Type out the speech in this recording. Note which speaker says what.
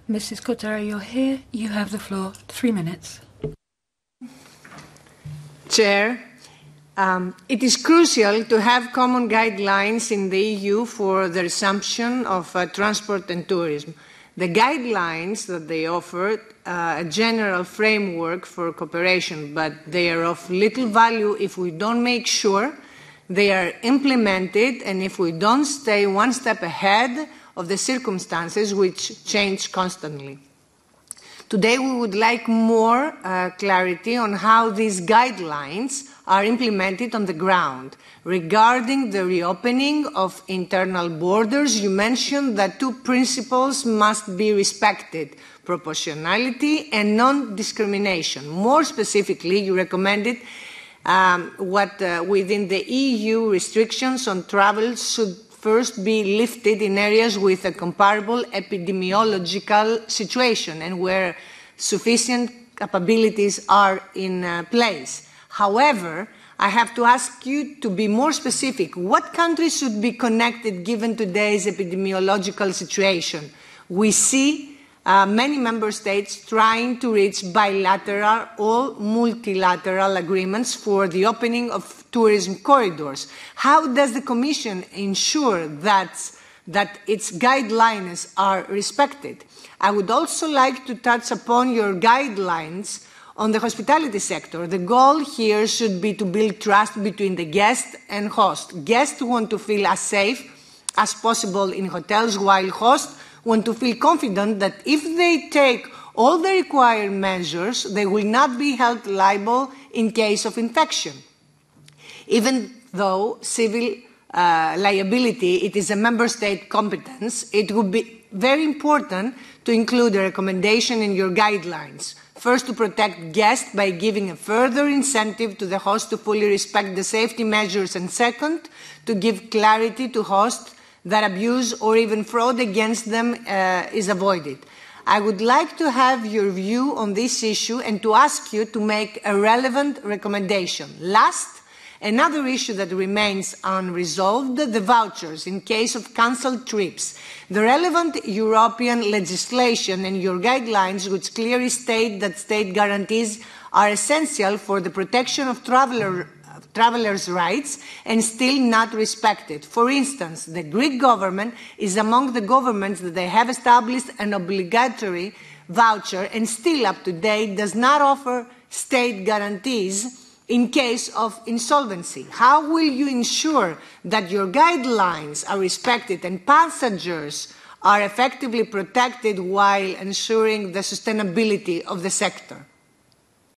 Speaker 1: Mrs. Kountoura, you're here. You have the floor. 3 minutes.
Speaker 2: Chair, it is crucial to have common guidelines in the EU for the resumption of transport and tourism. The guidelines that they offer a general framework for cooperation, but they are of little value if we don't make sure they are implemented and if we don't stay one step ahead of the circumstances which change constantly. Today we would like more clarity on how these guidelines are implemented on the ground. Regarding the reopening of internal borders, you mentioned that 2 principles must be respected: proportionality and non-discrimination. More specifically, you recommended within the EU restrictions on travel should first be lifted in areas with a comparable epidemiological situation and where sufficient capabilities are in place. However, I have to ask you to be more specific. What countries should be connected given today's epidemiological situation? We see many member states trying to reach bilateral or multilateral agreements for the opening of tourism corridors. How does the Commission ensure that its guidelines are respected? I would also like to touch upon your guidelines on the hospitality sector. The goal here should be to build trust between the guest and host. Guests want to feel as safe as possible in hotels, while hosts want to feel confident that if they take all the required measures, they will not be held liable in case of infection. Even though civil liability, it is a member state competence, it would be very important to include a recommendation in your guidelines. First, to protect guests by giving a further incentive to the host to fully respect the safety measures, and second, to give clarity to hosts that abuse or even fraud against them is avoided. I would like to have your view on this issue and to ask you to make a relevant recommendation. Last, another issue that remains unresolved, the vouchers in case of cancelled trips. The relevant European legislation and your guidelines, which clearly state that state guarantees are essential for the protection of travelers' rights, and still not respected. For instance, the Greek government is among the governments that they have established an obligatory voucher and still up to date does not offer state guarantees in case of insolvency. How will you ensure that your guidelines are respected and passengers are effectively protected while ensuring the sustainability of the sector?